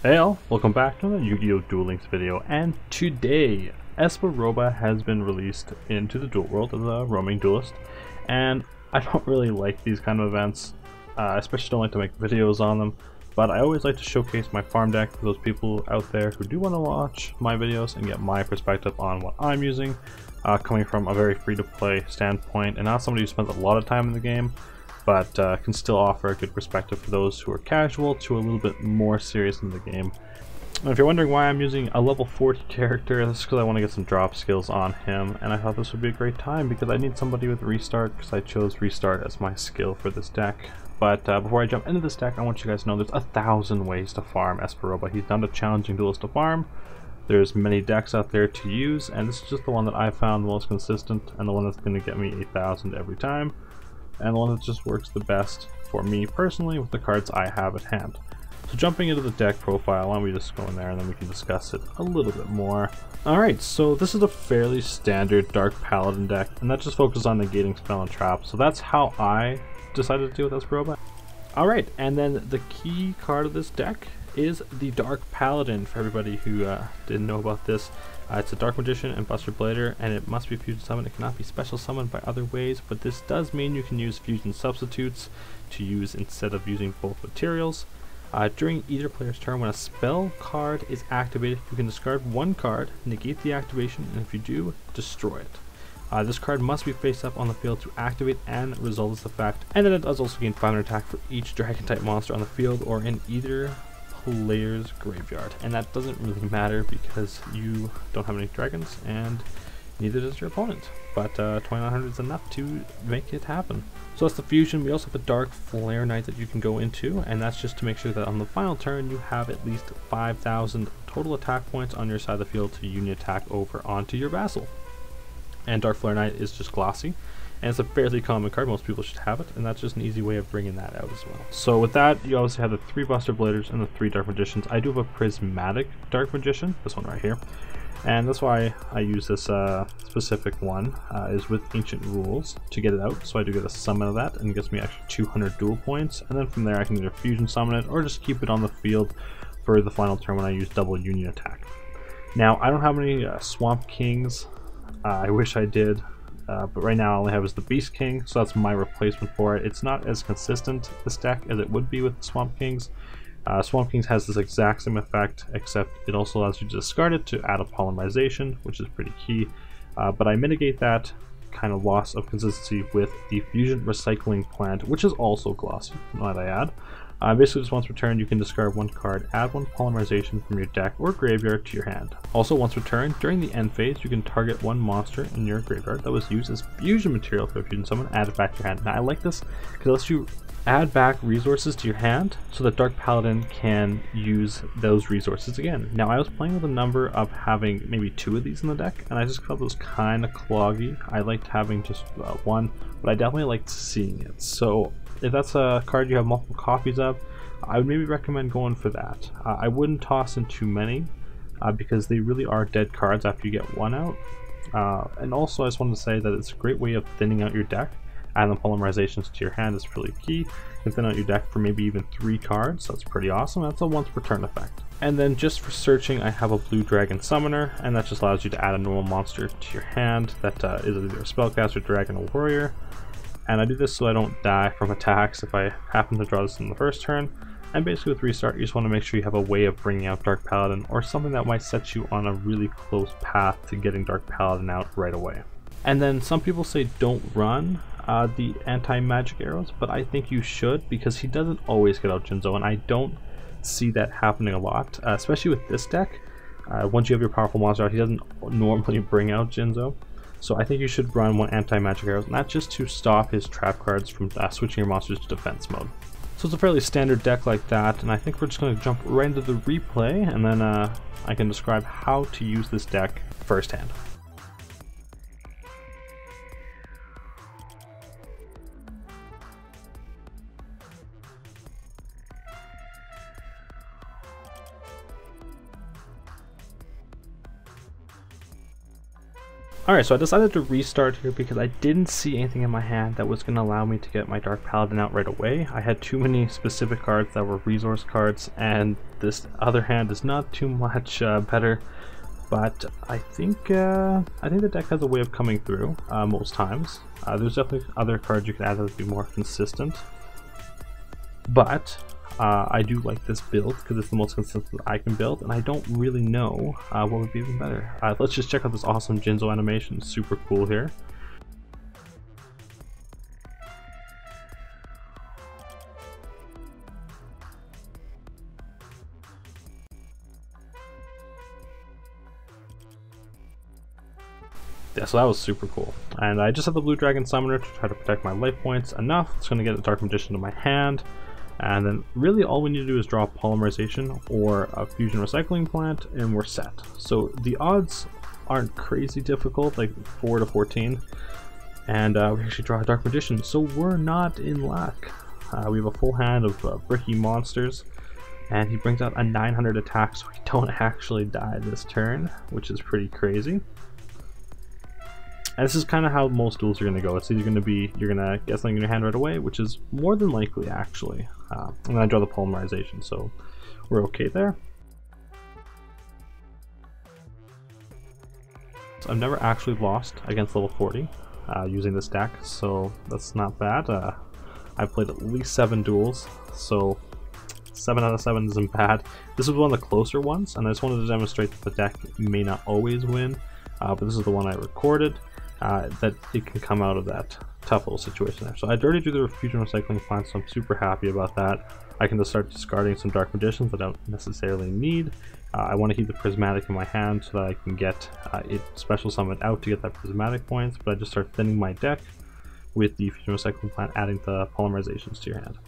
Hey all, welcome back to another Yu-Gi-Oh! Duel Links video, and today Esperoba has been released into the duel world as a roaming duelist, and I don't really like these kind of events. I especially don't like to make videos on them, but I always like to showcase my farm deck for those people out there who do want to watch my videos and get my perspective on what I'm using, coming from a very free-to-play standpoint and not somebody who spends a lot of time in the game, but can still offer a good perspective for those who are casual to a little bit more serious in the game. And if you're wondering why I'm using a level 40 character, that's because I want to get some drop skills on him, and I thought this would be a great time because I need somebody with Restart, because I chose Restart as my skill for this deck. But before I jump into this deck, I want you guys to know there's 1,000 ways to farm Esperoba. He's not a challenging duelist to farm. There's many decks out there to use, and this is just the one that I found the most consistent, and the one that's going to get me 8,000 every time, and the one that just works the best for me personally with the cards I have at hand. So jumping into the deck profile, why don't we just go in there and then we can discuss it a little bit more. Alright, so this is a fairly standard Dark Paladin deck, and that just focuses on negating spell and trap, so that's how I decided to do with Esperoba. Alright, and then the key card of this deck is the Dark Paladin. For everybody who didn't know about this, it's a Dark Magician and Buster Blader, and it must be fusion summoned. It cannot be special summoned by other ways, but this does mean you can use fusion substitutes to use instead of using both materials. During either player's turn, when a spell card is activated, you can discard one card, negate the activation, and if you do, destroy it. This card must be face up on the field to activate and resolve this effect, and then it does also gain 500 attack for each dragon type monster on the field or in either player's graveyard, and that doesn't really matter because you don't have any dragons and neither does your opponent, but 2900 is enough to make it happen. So that's the fusion. We also have a Dark Flare Knight that you can go into, and that's just to make sure that on the final turn you have at least 5,000 total attack points on your side of the field to union attack over onto your vassal. And Dark Flare Knight is just glossy, and it's a fairly common card, most people should have it, and that's just an easy way of bringing that out as well. So with that, you obviously have the 3 Buster Bladers and the 3 Dark Magicians. I do have a Prismatic Dark Magician, this one right here, and that's why I use this specific one, is with Ancient Rules to get it out, so I do get a summon of that, and it gets me extra 200 duel points, and then from there I can either fusion summon it, or just keep it on the field for the final turn when I use double union attack. Now, I don't have any Swamp Kings. I wish I did. But right now all I have is the Beast King, so that's my replacement for it. It's not as consistent, this deck, as it would be with the Swamp Kings. Swamp Kings has this exact same effect, except it also allows you to discard it to add a polymerization, which is pretty key. But I mitigate that kind of loss of consistency with the Fusion Recycling Plant, which is also glossy, might I add. Basically just once per turn you can discard one card, add one polymerization from your deck or graveyard to your hand. Also once per turn, during the end phase, you can target one monster in your graveyard that was used as fusion material for a fusion summon, add it back to your hand. Now I like this because it lets you add back resources to your hand so that Dark Paladin can use those resources again. Now I was playing with a number of having maybe 2 of these in the deck, and I just felt it was kind of cloggy. I liked having just one, but I definitely liked seeing it. So if that's a card you have multiple copies of, I would maybe recommend going for that. I wouldn't toss in too many because they really are dead cards after you get one out. And also I just wanted to say that it's a great way of thinning out your deck. Adding the polymerizations to your hand is really key. You can thin out your deck for maybe even 3 cards. That's pretty awesome. That's a once per turn effect. And then just for searching, I have a Blue Dragon Summoner, and that just allows you to add a normal monster to your hand that is either a spellcaster, dragon, or warrior. And I do this so I don't die from attacks if I happen to draw this in the first turn. And basically with Restart, you just want to make sure you have a way of bringing out Dark Paladin, or something that might set you on a really close path to getting Dark Paladin out right away. And then some people say don't run the anti-magic arrows, but I think you should because he doesn't always get out Jinzo, and I don't see that happening a lot, especially with this deck. Once you have your powerful monster out, he doesn't normally bring out Jinzo. So I think you should run one anti-magic arrows, not just to stop his trap cards from switching your monsters to defense mode. So it's a fairly standard deck like that, and I think we're just going to jump right into the replay, and then I can describe how to use this deck firsthand. Alright, so I decided to restart here because I didn't see anything in my hand that was going to allow me to get my Dark Paladin out right away. I had too many specific cards that were resource cards, and this other hand is not too much better. But I think the deck has a way of coming through most times. There's definitely other cards you could add that would be more consistent. But I do like this build because it's the most consistent I can build, and I don't really know what would be even better. Let's just check out this awesome Jinzo animation. Super cool here. Yeah, so that was super cool. And I just have the Blue Dragon Summoner to try to protect my life points enough. It's going to get a Dark Magician to my hand. And then really all we need to do is draw Polymerization or a Fusion Recycling Plant, and we're set. So the odds aren't crazy difficult, like 4 to 14. And we actually draw a Dark Magician, so we're not in luck. We have a full hand of bricky monsters, and he brings out a 900 attack, so we don't actually die this turn, which is pretty crazy. And this is kind of how most duels are going to go. It's either going to be, you're going to get something in your hand right away, which is more than likely actually. And then I draw the Polymerization, so we're okay there. So I've never actually lost against level 40 using this deck, so that's not bad. I've played at least 7 duels, so 7 out of 7 isn't bad. This is one of the closer ones, and I just wanted to demonstrate that the deck may not always win, but this is the one I recorded. That it can come out of that tough little situation there. So I'd already do the Fusion Recycling Plant, so I'm super happy about that. I can just start discarding some Dark Magicians that I don't necessarily need. I want to keep the Prismatic in my hand so that I can get it special summoned out to get that Prismatic points, but I just start thinning my deck with the Fusion Recycling Plant, adding the Polymerizations to your hand.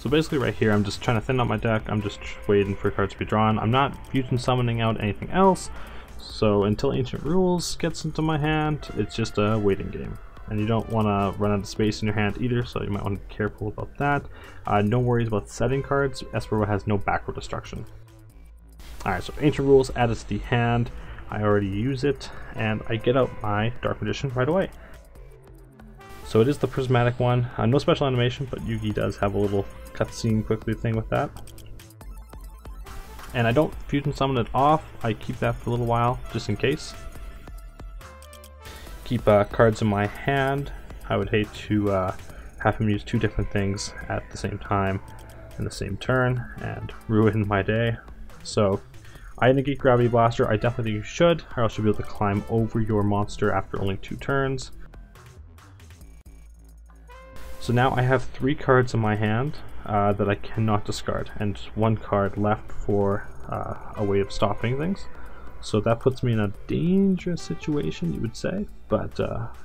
So basically right here, I'm just trying to thin out my deck. I'm just waiting for cards to be drawn. I'm not fusion summoning out anything else. So until Ancient Rules gets into my hand, it's just a waiting game. And you don't want to run out of space in your hand either, so you might want to be careful about that. No worries about setting cards. Esper Roba has no backward destruction. Alright, so Ancient Rules added to the hand. I already use it, and I get out my Dark Magician right away. So it is the Prismatic one. No special animation, but Yugi does have a little cutscene quickly thing with that. And I don't fusion summon it off. I keep that for a little while, just in case. Keep cards in my hand. I would hate to have him use 2 different things at the same time in the same turn and ruin my day. So I negate Gravity Blaster. I definitely think you should, or else you'll be able to climb over your monster after only 2 turns. So now I have 3 cards in my hand that I cannot discard, and 1 card left for a way of stopping things. So that puts me in a dangerous situation, you would say, but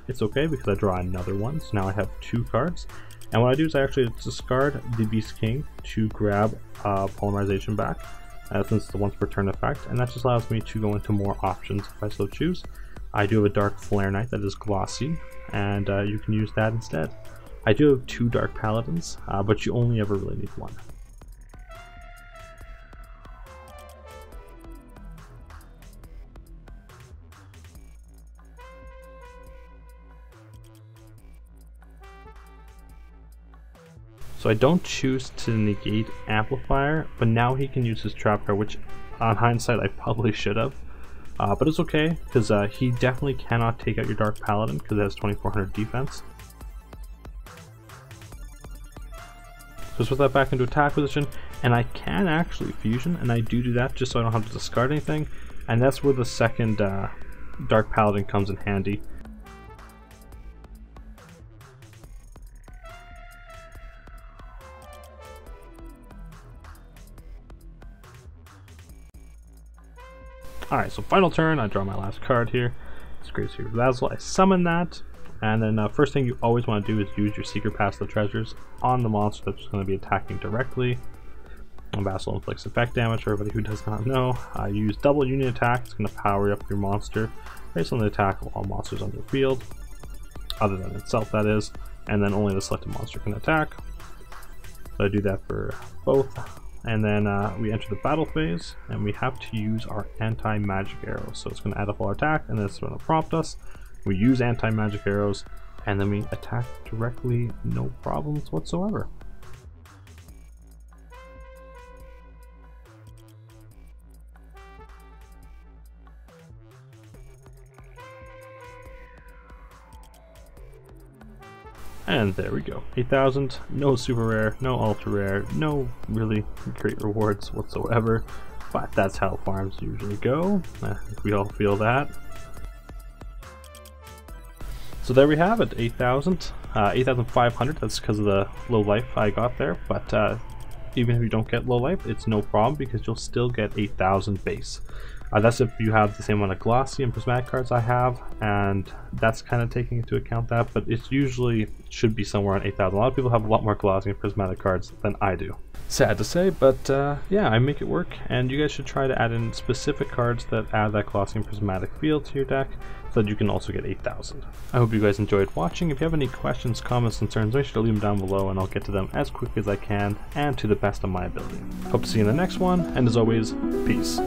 it's okay because I draw another one. So now I have 2 cards, and what I do is I actually discard the Beast King to grab Polymerization back, since it's a once per turn effect, and that just allows me to go into more options if I so choose. I do have a Dark Flare Knight that is glossy, and you can use that instead. I do have 2 Dark Paladins, but you only ever really need 1. So I don't choose to negate Amplifier, but now he can use his trap card, which on hindsight I probably should have. But it's okay, because he definitely cannot take out your Dark Paladin because it has 2400 defense. So let's put that back into attack position, and I can actually fusion, and I do that just so I don't have to discard anything, and that's where the second Dark Paladin comes in handy. Alright, so final turn, I draw my last card here. It's Great Secret Dazzle. I summon that, and then first thing you always want to do is use your Secret Pass the Treasures on the monster that's going to be attacking directly. Vassal inflicts effect damage for everybody who does not know. Use double unit attack. It's going to power up your monster based on the attack of all monsters on your field, other than itself, that is, and then only the selected monster can attack. So I do that for both. And then we enter the battle phase, and we have to use our anti-magic arrows. So it's going to add up all our attack, and then it's going to prompt us. We use anti-magic arrows, and then we attack directly, no problems whatsoever. And there we go, 8,000, no super rare, no ultra rare, no really great rewards whatsoever, but that's how farms usually go. I think we all feel that. So there we have it, 8,000, 8,500, that's because of the low life I got there, but even if you don't get low life, it's no problem because you'll still get 8,000 base. That's if you have the same amount of glossy and prismatic cards I have, and that's kind of taking into account that, but it's usually should be somewhere on 8,000. A lot of people have a lot more glossy and prismatic cards than I do. Sad to say, but yeah, I make it work, and you guys should try to add in specific cards that add that glossy and prismatic feel to your deck, so that you can also get 8,000. I hope you guys enjoyed watching. If you have any questions, comments, concerns, make sure to leave them down below, and I'll get to them as quickly as I can, and to the best of my ability. Hope to see you in the next one, and as always, peace.